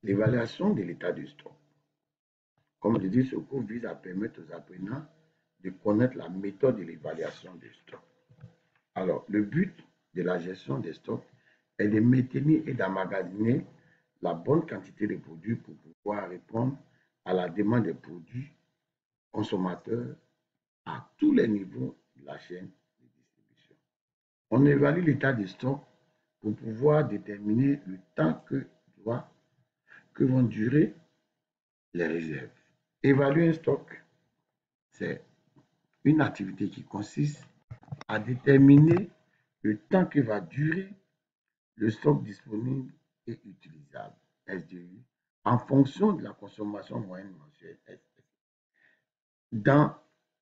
L'évaluation de l'état de stock. Comme je dis, ce cours vise à permettre aux apprenants de connaître la méthode de l'évaluation des stocks. Alors, le but de la gestion des stocks est de maintenir et d'emmagasiner la bonne quantité de produits pour pouvoir répondre à la demande des produits consommateurs à tous les niveaux de la chaîne de distribution. On évalue l'état de stock pour pouvoir déterminer le temps que vont durer les réserves. Évaluer un stock, c'est une activité qui consiste à déterminer le temps que va durer le stock disponible et utilisable, SDU, en fonction de la consommation moyenne mensuelle, SDU. Dans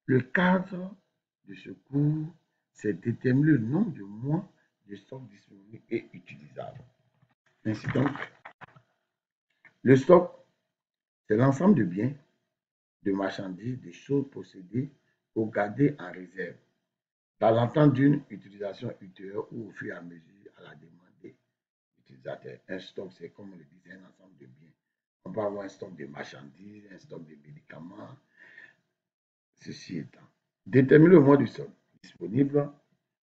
le cadre de ce cours, c'est déterminer le nombre de mois de stock disponible et utilisable. Ainsi donc, le stock, c'est l'ensemble de biens, de marchandises, de choses possédées ou gardées en réserve, dans l'attente d'une utilisation ultérieure ou au fur et à mesure à la demande des utilisateurs. Un stock, c'est comme on le dit, un ensemble de biens. On peut avoir un stock de marchandises, un stock de médicaments, ceci étant. Déterminer le mois du stock disponible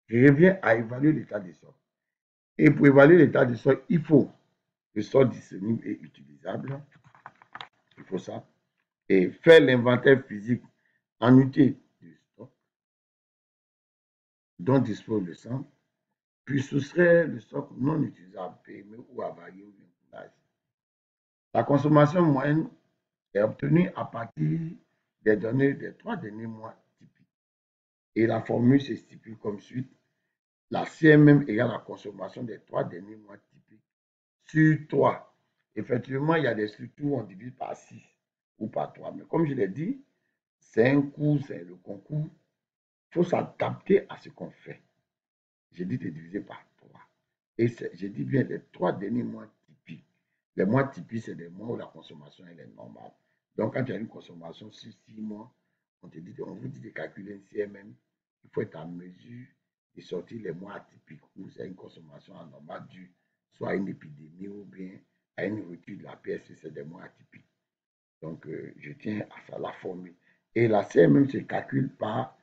revient à évaluer l'état du stock. Et pour évaluer l'état du stock, il faut le stock disponible et utilisable. Il faut ça. Et faire l'inventaire physique en unité du stock dont dispose le centre, puis soustraire le stock non utilisable, PME ou avarié ou bien coulage. La consommation moyenne est obtenue à partir des données des 3 derniers mois typiques. Et la formule se stipule comme suit. La CMM égale la consommation des 3 derniers mois typiques sur 3. Effectivement, il y a des structures où on divise par 6 ou par 3. Mais comme je l'ai dit, c'est un cours, c'est le concours. Il faut s'adapter à ce qu'on fait. J'ai dit de diviser par 3. Et j'ai dit bien les 3 derniers mois typiques. Les mois typiques, c'est des mois où la consommation elle est normale. Donc, quand tu as une consommation sur 6 mois, on vous dit de calculer un CMM. Il faut être en mesure de sortir les mois atypiques où c'est une consommation anormale due soit à une épidémie ou bien à une rupture de la PSC, c'est des mois atypiques. Donc, je tiens à ça, la formule. Et la CMM se calcule par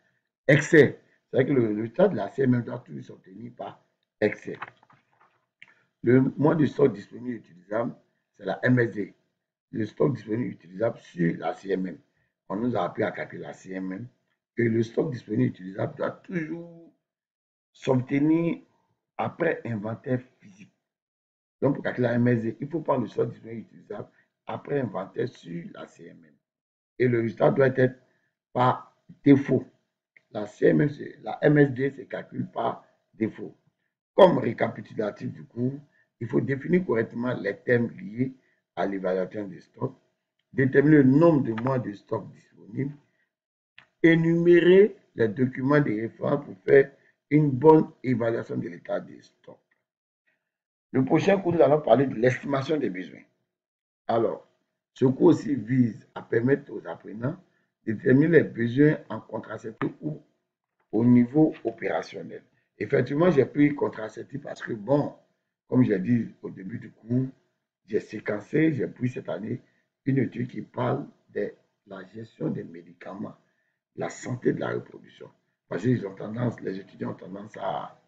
excès. C'est-à-dire que le résultat de la CMM doit toujours s'obtenir par excès. Le mois de stock disponible utilisable, c'est la MSD. Le stock disponible utilisable sur la CMM. On nous a appris à calculer la CMM. Et le stock disponible utilisable doit toujours s'obtenir après inventaire physique. Donc, pour calculer la MSD, il faut prendre le stock disponible utilisable après inventaire sur la CMM. Et le résultat doit être par défaut. La CMM, la MSD se calcule par défaut. Comme récapitulatif du cours, il faut définir correctement les thèmes liés à l'évaluation des stocks, déterminer le nombre de mois de stock disponibles, énumérer les documents de référence pour faire une bonne évaluation de l'état des stocks. Le prochain cours, nous allons parler de l'estimation des besoins. Alors, ce cours aussi vise à permettre aux apprenants de déterminer les besoins en contraceptif ou au niveau opérationnel. Effectivement, j'ai pris contraceptif parce que, bon, comme je l'ai dit au début du cours, j'ai séquencé, j'ai pris cette année une étude qui parle de la gestion des médicaments, la santé de la reproduction. Parce qu'ils ont tendance, les étudiants ont tendance à,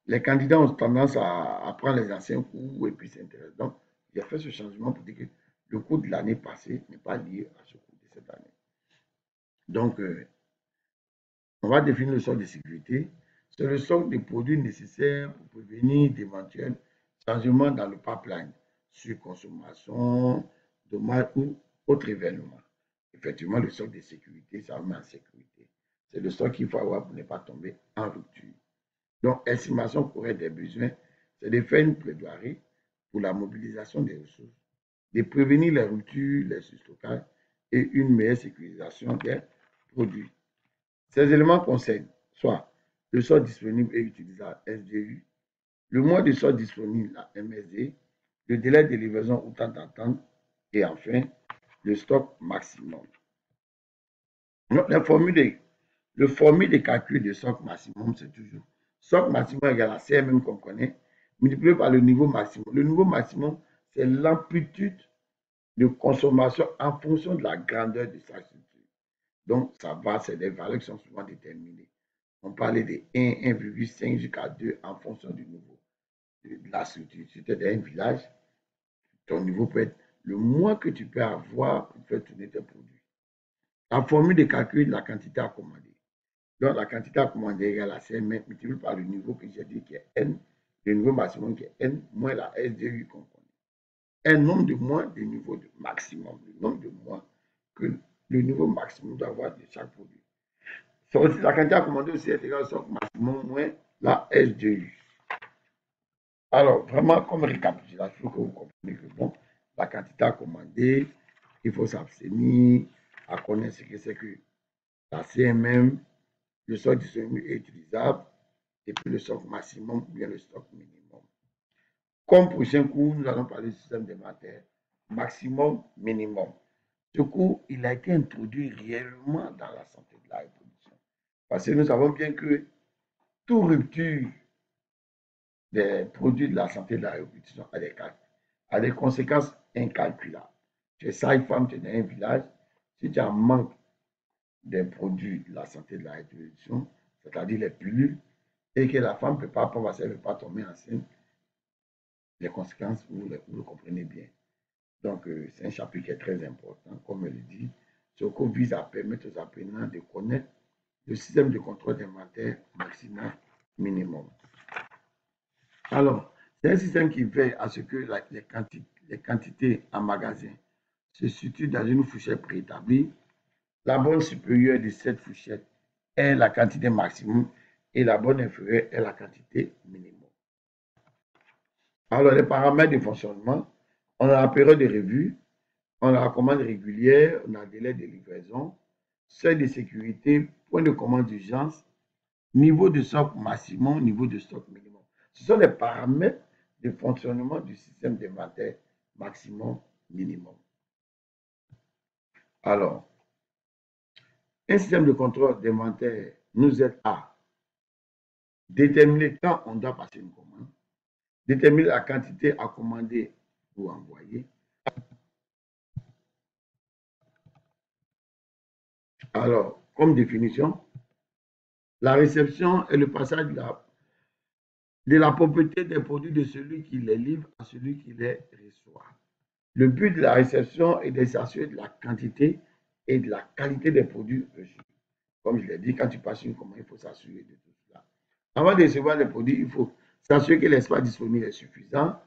les candidats ont tendance à prendre les anciens cours et puis s'intéresser. Donc, j'ai fait ce changement pour dire que le cours de l'année passée n'est pas lié à ce cours de cette année. Donc, on va définir le stock de sécurité. C'est le stock de produits nécessaires pour prévenir d'éventuels changements dans le pipeline, surconsommation, dommages ou autres événements. Effectivement, le stock de sécurité, ça met en sécurité. C'est le stock qu'il faut avoir pour ne pas tomber en rupture. Donc, estimation correcte des besoins, c'est de faire une plaidoirie pour la mobilisation des ressources, de prévenir les ruptures, les surstockages et une meilleure sécurisation des produits. Ces éléments concernent soit le stock disponible et utilisable SDU, le mois de stock disponible la MSD, le délai de livraison ou temps d'attente et enfin le stock maximum. Donc, le formule de calcul de stock maximum, c'est toujours stock maximum égale à CMM qu'on connaît, multiplié par le niveau maximum. Le niveau maximum, c'est l'amplitude de consommation en fonction de la grandeur de sa structure. Donc, ça va, c'est des valeurs qui sont souvent déterminées. On parlait de 1, 1,5 jusqu'à 2 en fonction du niveau de la structure. Si tu es dans un village, ton niveau peut être le moins que tu peux avoir pour faire tourner tes produits. La formule de calcul de la quantité à commander. Donc, la quantité à commander égale à CM multiplié par le niveau que j'ai dit qui est N, le niveau maximum qui est N, moins la SDU qu'on connaît. Un nombre de moins du niveau de maximum, le nombre de moins que le niveau maximum doit avoir de chaque produit. La quantité à commander aussi est égale au maximum moins la SDU. Alors, vraiment, comme récapitulation, il faut que vous compreniez que bon, la quantité à commander, il faut s'abstenir à connaître ce que c'est que la CMM, le stock disponible et utilisable, et puis le stock maximum ou bien le stock minimum. Comme prochain cours, nous allons parler du système de matière maximum, minimum. Ce cours, il a été introduit réellement dans la santé de la reproduction. Parce que nous savons bien que toute rupture des produits de la santé de la reproduction a des conséquences incalculables. Tu es sage-femme, tu es dans un village, si tu as un manque des produits de la santé de la reproduction, c'est-à-dire les pilules, et que la femme ne peut pas prendre parce qu'elle ne peut pas tomber enceinte, les conséquences, vous le comprenez bien. Donc, c'est un chapitre qui est très important, comme elle le dit. Ce cours vise à permettre aux apprenants de connaître le système de contrôle d'inventaire maximum minimum. Alors, c'est un système qui veille à ce que les quantités en magasin se situent dans une fourchette préétablie. La borne supérieure de cette fourchette est la quantité maximum et la borne inférieure est la quantité minimum. Alors, les paramètres de fonctionnement, on a la période de revue, on a la commande régulière, on a le délai de livraison, seuil de sécurité, point de commande d'urgence, niveau de stock maximum, niveau de stock minimum. Ce sont les paramètres de fonctionnement du système d'inventaire maximum, minimum. Alors, un système de contrôle d'inventaire nous aide à déterminer quand on doit passer une commande, déterminer la quantité à commander ou envoyer. Alors, comme définition, la réception est le passage de la propriété des produits de celui qui les livre à celui qui les reçoit. Le but de la réception est de s'assurer de la quantité et de la qualité des produits reçus. Comme je l'ai dit, quand tu passes une commande, il faut s'assurer de tout cela. Avant de recevoir les produits, il faut s'assurer que l'espace disponible est suffisant,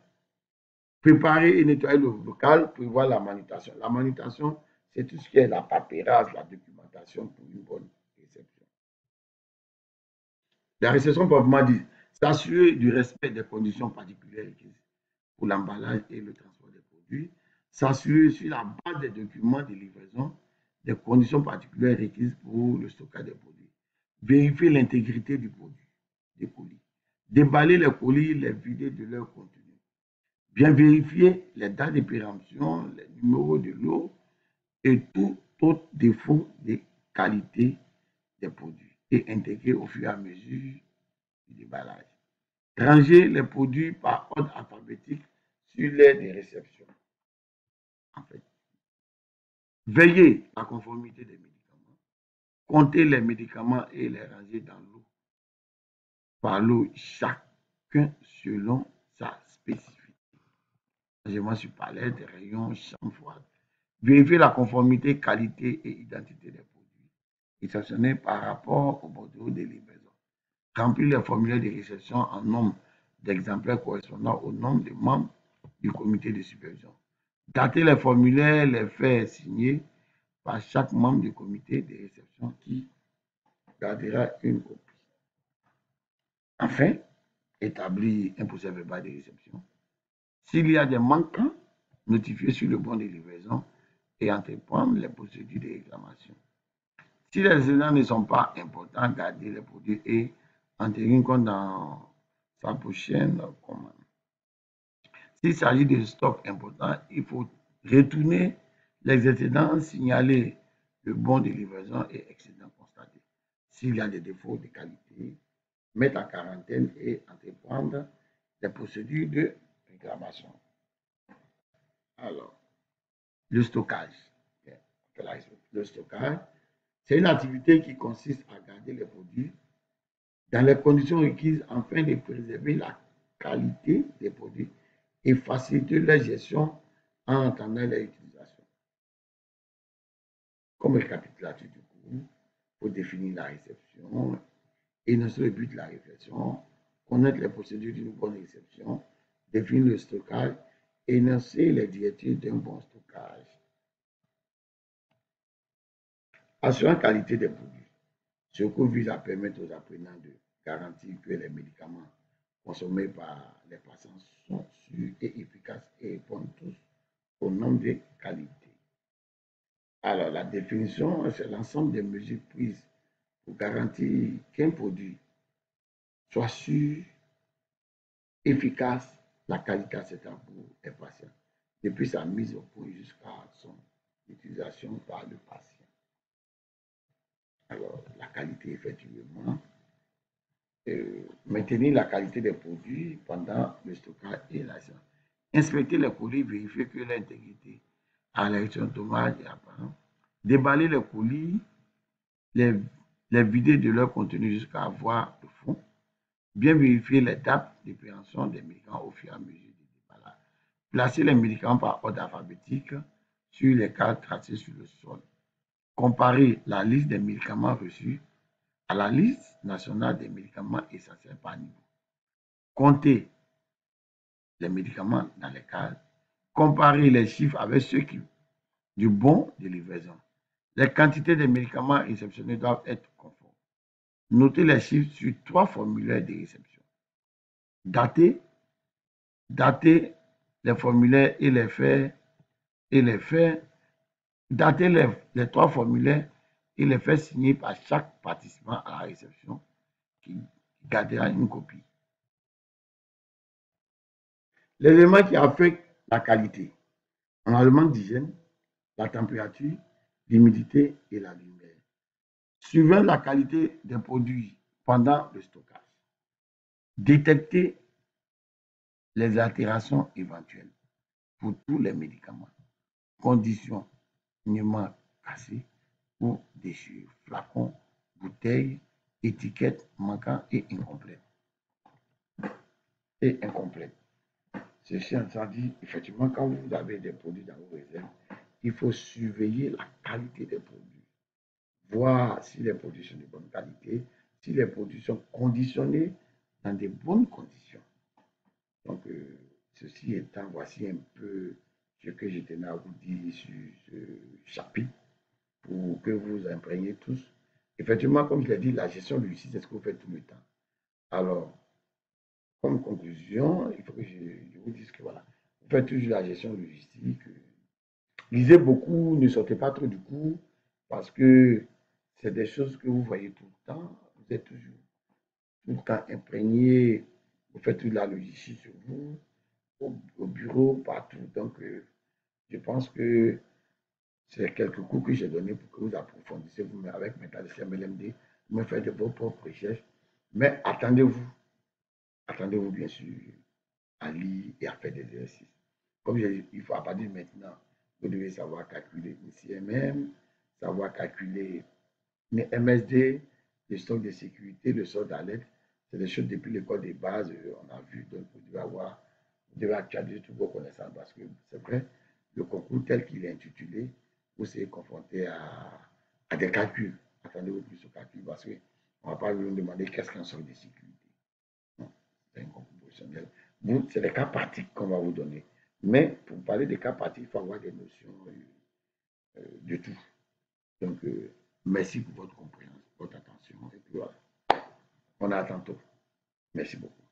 préparer et nettoyer le local, prévoir la manutention. La manutention, c'est tout ce qui est la paperasse, la documentation pour une bonne réception. La réception, proprement dit, s'assurer du respect des conditions particulières requises pour l'emballage et le transport des produits, s'assurer sur la base des documents de livraison des conditions particulières requises pour le stockage des produits, vérifier l'intégrité du produit, des colis, déballer les colis, les vider de leur contenu, bien vérifier les dates de péremption, les numéros de lot et tout autre défaut de qualité des produits et intégrer au fur et à mesure du déballage. Ranger les produits par ordre alphabétique sur l'aire de réception. En fait, veiller à la conformité des médicaments, compter les médicaments et les ranger dans l'eau, par l'eau, chacun selon sa spécificité. Rangement sur palette, rayons, chambre froide. Vérifier la conformité, qualité et identité des produits. Et sanctionner par rapport au bordereau de livraison. Remplir les formulaires de réception en nombre d'exemplaires correspondant au nombre de membres du comité de supervision. Dater les formulaires, les faire signer par chaque membre du comité de réception qui gardera une copie. Enfin, établir un procès verbal de réception. S'il y a des manquants, notifier sur le bon de livraison et entreprendre les procédures de réclamation. Si les incidents ne sont pas importants, garder les produits et en tenir compte dans sa prochaine commande. S'il s'agit de stocks importants, il faut retourner les excédents, signaler le bon de livraison et excédent constaté. S'il y a des défauts de qualité, mettre en quarantaine et entreprendre des procédures de réclamation. Alors, Le stockage. Le stockage, c'est une activité qui consiste à garder les produits dans les conditions requises afin de préserver la qualité des produits et faciliter leur gestion en entendant leur utilisation. Comme récapitulatif du cours, il faut définir la réception, énoncer le but de la réflexion, connaître les procédures d'une bonne réception, définir le stockage, énoncer les directives d'un bon stockage. Assurer la qualité des produits. Ce cours vise à permettre aux apprenants de garantir que les médicaments consommés par les patients sont sûrs et efficaces et répondent tous aux normes de qualité. Alors, la définition, c'est l'ensemble des mesures prises pour garantir qu'un produit soit sûr, efficace, la qualité acceptable pour les patients, depuis sa mise au point jusqu'à son utilisation par le patient. Alors, la qualité, effectivement, maintenir la qualité des produits pendant le stockage et l'achat. Inspecter les colis, vérifier que l'intégrité à la réduction de dommages est apparente. Déballer les colis, les vider de leur contenu jusqu'à avoir le fond. Bien vérifier les dates de péremption des médicaments au fur et à mesure du déballage. Placer les médicaments par ordre alphabétique sur les cartes tracées sur le sol. Comparer la liste des médicaments reçus à la liste nationale des médicaments essentiels par niveau. Compter les médicaments dans les cases. Comparer les chiffres avec ceux du bon de livraison. Les quantités de médicaments réceptionnés doivent être conformes. Noter les chiffres sur 3 formulaires de réception. Dater les formulaires et les faire, dater les 3 formulaires et les faire signer par chaque participant à la réception qui gardera une copie. Les éléments qui affectent la qualité. On a le manque d'hygiène, la température, l'humidité et la lumière. Suivant la qualité des produits pendant le stockage. Détecter les altérations éventuelles pour tous les médicaments. Conditionnement cassé ou déchirure. Flacon, bouteille, étiquette manquant et incomplète. Ceci étant dit, effectivement, quand vous avez des produits dans vos réserves, il faut surveiller la qualité des produits. Voir si les produits sont de bonne qualité, si les produits sont conditionnés dans de bonnes conditions. Donc, ceci étant, voici un peu ce que je tenais à vous dire sur ce chapitre pour que vous imprégniez tous. Effectivement, comme je l'ai dit, la gestion de justice, c'est ce que vous faites tout le temps. Alors, comme conclusion, il faut que je vous dise que voilà, vous faites toujours la gestion logistique. Lisez beaucoup, ne sortez pas trop du cours parce que c'est des choses que vous voyez tout le temps. Vous êtes toujours tout le temps imprégné. Vous faites toute la logistique sur vous, au bureau, partout. Donc, je pense que c'est quelques cours que j'ai donnés pour que vous approfondissiez vous-même avec méthode CMLMD, vous me faites de vos propres recherches. Mais attendez-vous bien sûr à lire et à faire des exercices. Comme je dis, il faut à partir de maintenant, vous devez savoir calculer une CMM, savoir calculer une MSD, le stock de sécurité, le stock d'alerte. C'est des choses depuis l'école des bases, on a vu. Donc, vous devez actualiser toutes vos connaissances parce que c'est vrai, le concours tel qu'il est intitulé, vous serez confronté à des calculs. Attendez-vous plus aux calculs parce qu'on ne va pas vous demander qu'est-ce qu'un stock de sécurité. Non, c'est un concours professionnel. C'est des cas pratiques qu'on va vous donner. Mais pour parler des cas pratiques, il faut avoir des notions de tout. Donc, merci pour votre compréhension, votre attention. Et puis voilà, on a à tantôt. Merci beaucoup.